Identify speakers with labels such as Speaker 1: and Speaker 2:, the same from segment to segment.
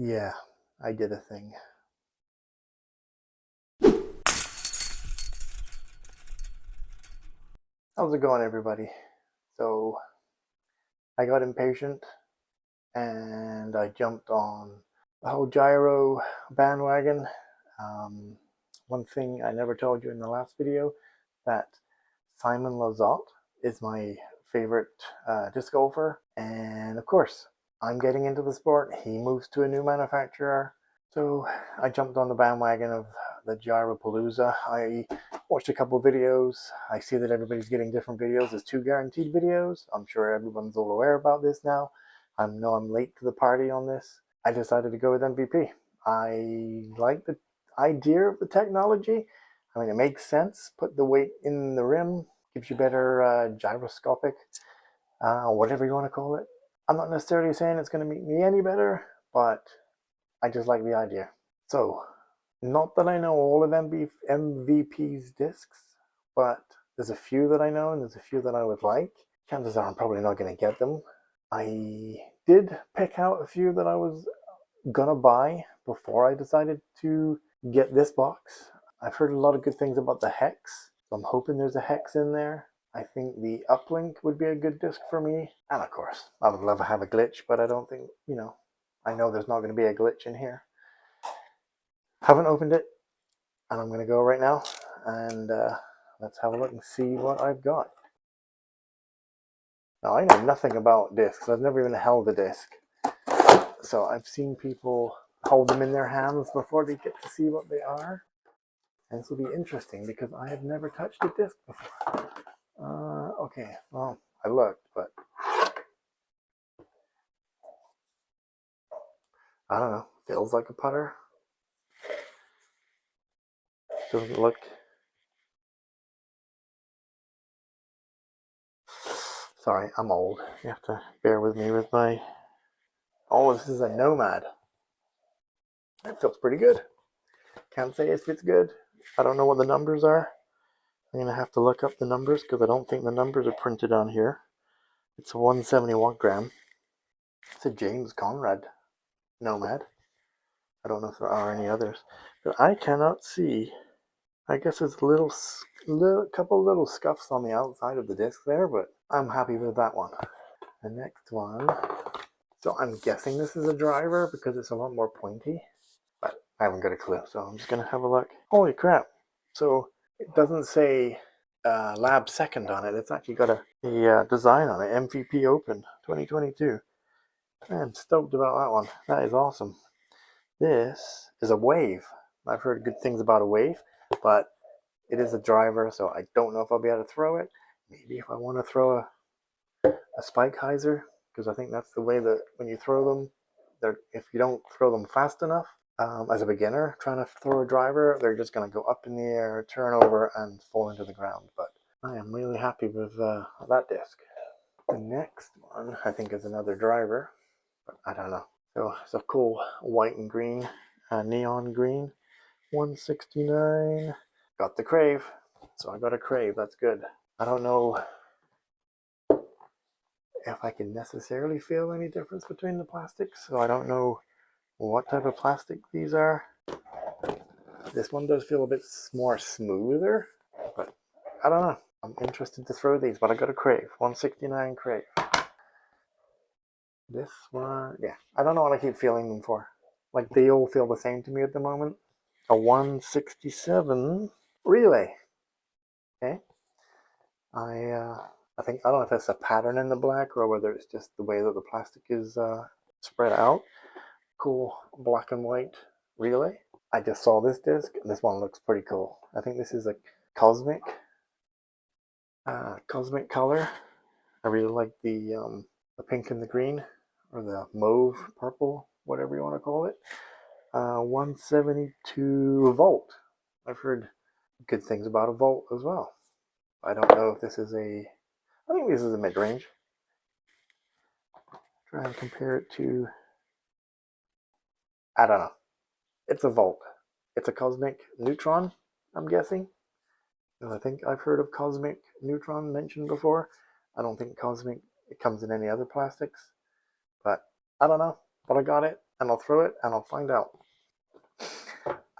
Speaker 1: Yeah, I did a thing. How's it going, everybody? So I got impatient and I jumped on the whole gyro bandwagon. Um, One thing I never told you in the last video, that Simon Lizotte is my favorite disc golfer, and of course I'm getting into the sport. He moves to a new manufacturer, so I jumped on the bandwagon of the Gyropalooza. I watched a couple of videos. I see that everybody's getting different videos. There's 2 guaranteed videos. I'm sure everyone's all aware about this now. I know I'm late to the party on this. I decided to go with MVP. I like the idea of the technology. I mean, it makes sense. Put the weight in the rim, gives you better gyroscopic, whatever you want to call it. I'm not necessarily saying it's going to make me any better, but I just like the idea. So, not that I know all of MVP's discs, but there's a few that I know and there's a few that I would like. Chances are I'm probably not going to get them. I did pick out a few that I was gonna buy before I decided to get this box. I've heard a lot of good things about the Hex, so I'm hoping there's a Hex in there. I think the Uplink would be a good disc for me. And of course, I would love to have a glitch, but I don't think, I know there's not going to be a glitch in here. Haven't opened it, and I'm going to go right now, and let's have a look and see what I've got. Now, I know nothing about discs. I've never even held a disc. So I've seen people hold them in their hands before they get to see what they are. And this will be interesting because I have never touched a disc before. Okay, well, I looked, but I don't know. Feels like a putter. Doesn't look. Sorry, I'm old. You have to bear with me with my. Oh, this is a Nomad. That feels pretty good. Can't say if it's good. I don't know what the numbers are. I'm gonna have to look up the numbers because I don't think the numbers are printed on here. It's a 170 watt gram. It's a James Conrad Nomad. I don't know if there are any others, but I cannot see. I guess there's a couple little scuffs on the outside of the disc there, but I'm happy with that one. The next one, so I'm guessing this is a driver because it's a lot more pointy, but I haven't got a clue, so I'm just gonna have a look. Holy crap! So it doesn't say lab second on it. It's actually got a design on it, MVP Open 2022. I'm stoked about that one. That is awesome. This is a Wave. I've heard good things about a Wave, but it is a driver, so I don't know if I'll be able to throw it. Maybe if I want to throw a Spike Heiser, because I think that's the way that when you throw them, if you don't throw them fast enough, as a beginner trying to throw a driver, they're just going to go up in the air, turn over, and fall into the ground. But I am really happy with that disc. The next one, I think, is another driver, but I don't know. So it's a cool white and green, neon green, 169. Got the Crave, so I got a Crave. That's good. I don't know if I can necessarily feel any difference between the plastics, so I don't know what type of plastic these are. This one does feel a bit more smoother, but I don't know. I'm interested to throw these, but I got a Crave, 169 Crave. This one, yeah, I don't know what I keep feeling them for. Like, they all feel the same to me at the moment. A 167 Relay. Okay. I think, I don't know if it's a pattern in the black or whether it's just the way that the plastic is spread out. Cool black and white Relay. I just saw this disc, and this one looks pretty cool. I think this is a cosmic color. I really like the pink and the green, or the mauve purple, whatever you want to call it. 172 volt. I've heard good things about a volt as well. I don't know if this is I think this is a mid-range. Try and compare it to, I don't know. It's a volt. It's a cosmic neutron, I'm guessing. And I think I've heard of cosmic neutron mentioned before. I don't think cosmic, it comes in any other plastics. But I don't know. But I got it. and I'll throw it and I'll find out.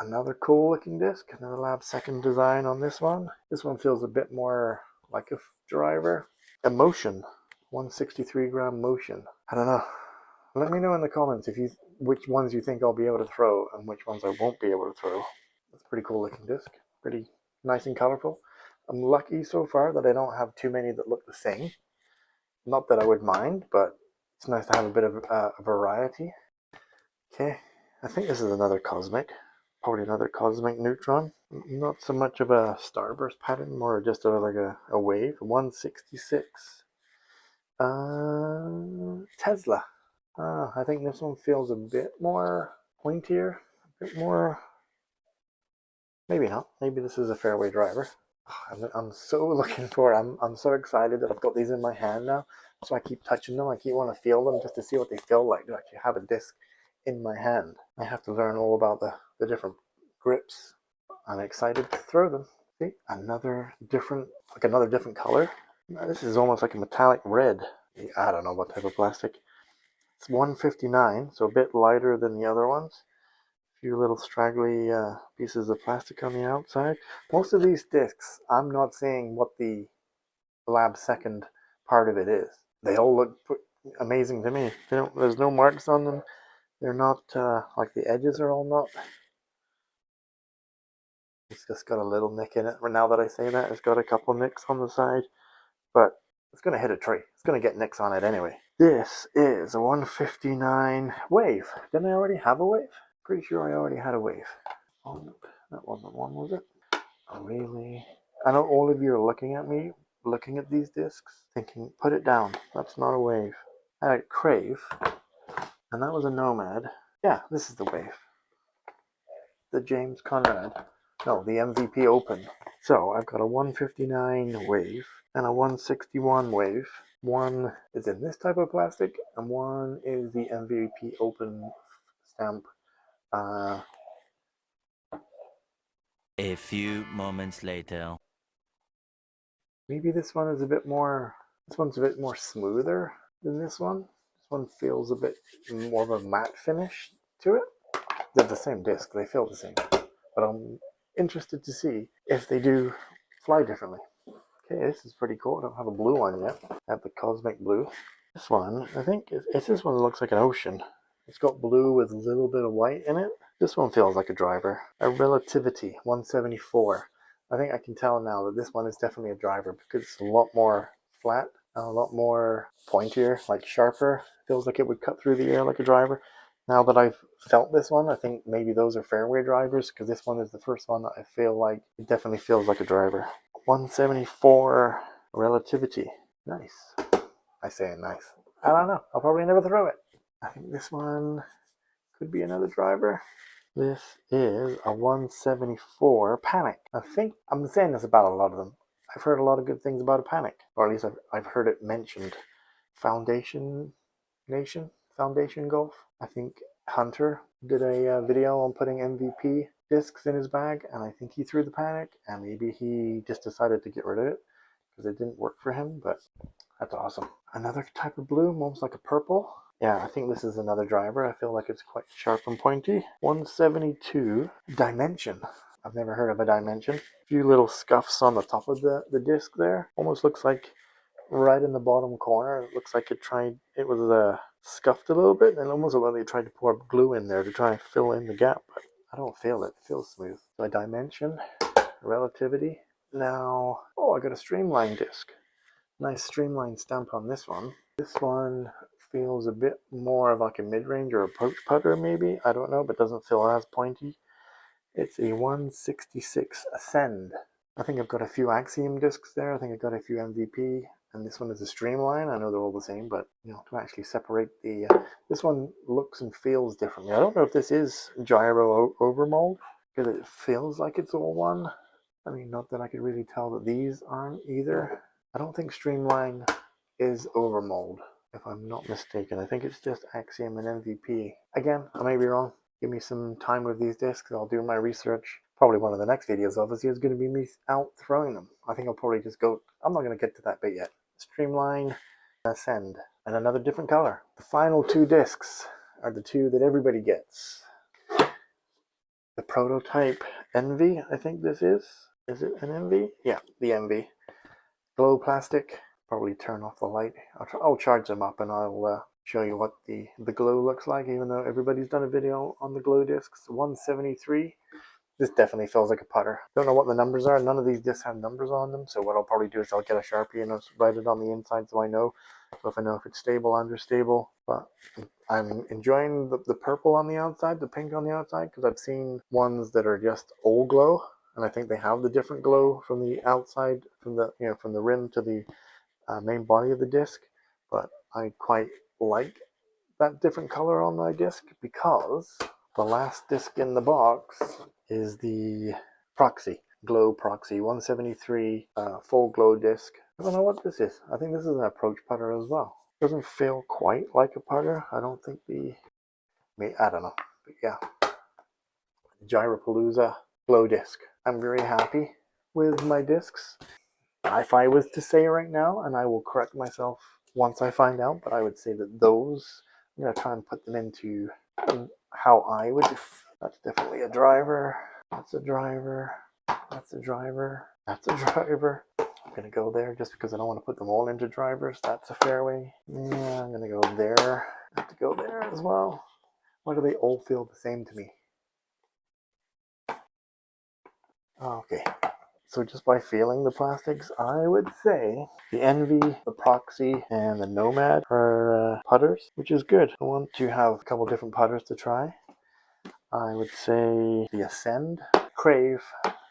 Speaker 1: Another cool looking disc, another Lab Second design on this one. This one feels a bit more like a driver. A Motion, 163 gram Motion. I don't know. Let me know in the comments which ones you think I'll be able to throw and which ones I won't be able to throw. That's a pretty cool looking disc. Pretty nice and colorful. I'm lucky so far that I don't have too many that look the same. Not that I would mind, but it's nice to have a bit of variety. Okay, I think this is another Cosmic. Probably another Cosmic Neutron. Not so much of a starburst pattern, more just like a wave. 166. Tesla. I think this one feels a bit more pointier, a bit more. Maybe not. Maybe this is a fairway driver. I'm so looking for it. I'm so excited that I've got these in my hand now. So I keep touching them. I keep wanting to feel them just to see what they feel like to actually have a disc in my hand. I have to learn all about the different grips. I'm excited to throw them. See, another different color. This is almost like a metallic red. I don't know what type of plastic. It's 159, so a bit lighter than the other ones. A few little straggly pieces of plastic on the outside. Most of these discs, I'm not seeing what the Lab Second part of it is. They all look amazing to me. There's no marks on them. They're not like the edges are all not. It's just got a little nick in it. Now that I say that, it's got a couple nicks on the side, but it's going to hit a tree. It's going to get nicks on it anyway. This is a 159 wave. Didn't I already have a wave? Pretty sure I already had a wave. Oh, that wasn't one, was it? Oh, really? I know all of you are looking at me, looking at these discs, thinking, put it down. That's not a wave. I had a Crave, and that was a Nomad. Yeah, this is the wave. The James Conrad. No, the MVP Open. So I've got a 159 wave and a 161 wave. One is in this type of plastic, and one is the MVP Open stamp.
Speaker 2: A few moments later.
Speaker 1: Maybe this one is a bit more. This one's a bit more smoother than this one. This one feels a bit more of a matte finish to it. They're the same disc. They feel the same, but I'm interested to see if they do fly differently. Okay, this is pretty cool. I don't have a blue one yet. I have the Cosmic Blue. This one, I think, it's this one that looks like an ocean. It's got blue with a little bit of white in it. This one feels like a driver. A Relativity 174. I think I can tell now that this one is definitely a driver because it's a lot more flat, a lot more pointier, like sharper. Feels like it would cut through the air like a driver. Now that I've felt this one, I think maybe those are fairway drivers because this one is the first one that I feel like it definitely feels like a driver. 174 Relativity. Nice. I say it nice. I don't know. I'll probably never throw it. I think this one could be another driver. This is a 174 Panic. I think I'm saying this about a lot of them. I've heard a lot of good things about a Panic, or at least I've heard it mentioned. Foundation Nation, Foundation Golf. I think Hunter did a video on putting MVP discs in his bag, and I think he threw the Panic, and maybe he just decided to get rid of it because it didn't work for him, but that's awesome. Another type of blue, almost like a purple. Yeah, I think this is another driver. I feel like it's quite sharp and pointy. 172 Dimension. I've never heard of a Dimension. A few little scuffs on the top of the disc there. Almost looks like right in the bottom corner. It looks like it was scuffed a little bit, and almost like they tried to pour glue in there to try and fill in the gap. But I don't feel it. It feels smooth. So a Dimension, Relativity. Now, I got a Streamline disc. Nice Streamline stamp on this one. This one feels a bit more of like a mid-range or approach putter maybe. I don't know, but doesn't feel as pointy. It's a 166 Ascend. I think I've got a few Axiom discs there. I think I've got a few MVP. And this one is a Streamline. I know they're all the same, but to actually separate this one looks and feels differently. I don't know if this is gyro overmold because it feels like it's all one. I mean, not that I could really tell that these aren't either. I don't think Streamline is overmold, if I'm not mistaken. I think it's just Axiom and MVP. Again, I may be wrong. Give me some time with these discs. I'll do my research. Probably one of the next videos, obviously, is going to be me out throwing them. I think I'll probably just go. I'm not going to get to that bit yet. Streamline, Ascend, and another different color. The final two discs. are the two that everybody gets. The prototype Envy, I think this is. Is it an Envy? Yeah, the Envy. Glow plastic. Probably turn off the light. I'll charge them up and I'll show you what the glow looks like, even though everybody's done a video on the glow discs. 173. This definitely feels like a putter. Don't know what the numbers are. None of these discs have numbers on them. So what I'll probably do is I'll get a Sharpie and I'll write it on the inside so I know. So if I know if it's stable, unstable. But I'm enjoying the purple on the outside, the pink on the outside, because I've seen ones that are just all glow. And I think they have the different glow from the outside, from the from the rim to the main body of the disc. But I quite like that different color on my disc because the last disc in the box is the Proxy, Glow Proxy 173 full glow disc. I don't know what this is. I think this is an approach putter as well. Doesn't feel quite like a putter. I don't think I don't know. But yeah, Gyropalooza glow disc. I'm very happy with my discs. If I was to say right now, and I will correct myself once I find out, but I would say that those, I'm going to try and put them into how I would. That's definitely a driver. That's a driver. That's a driver. That's a driver. I'm going to go there just because I don't want to put them all into drivers. That's a fairway. Yeah, I'm going to go there. I have to go there as well. Why do they all feel the same to me? Okay. So just by feeling the plastics, I would say the Envy, the Proxy, and the Nomad are putters, which is good. I want to have a couple different putters to try. I would say the Ascend, Crave,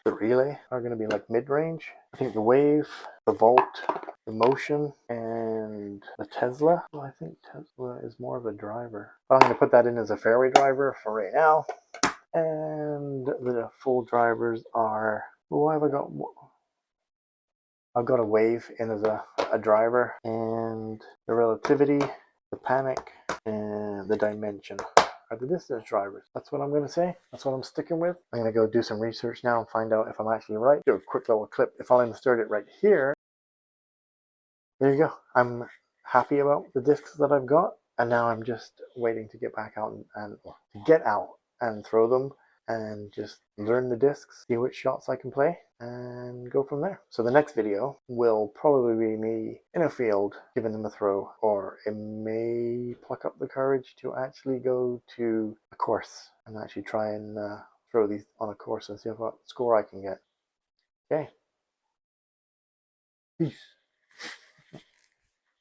Speaker 1: the Relay are going to be like mid-range. I think the Wave, the Volt, the Motion, and the Tesla. Well, I think Tesla is more of a driver. But I'm going to put that in as a fairway driver for right now. And the full drivers are... What have I got? I've got a Wave in as a driver, and the Relativity, the Panic, and the Dimension are the distance drivers. That's what I'm going to say. That's what I'm sticking with. I'm going to go do some research now and find out if I'm actually right. Do a quick little clip. If I'll insert it right here. There you go. I'm happy about the discs that I've got, and now I'm just waiting to get back out and to get out and throw them and just learn the discs, see which shots I can play, and go from there. So the next video will probably be me in a field giving them a throw, or it may pluck up the courage to actually go to a course and actually try and throw these on a course and see what score I can get. Okay. Peace.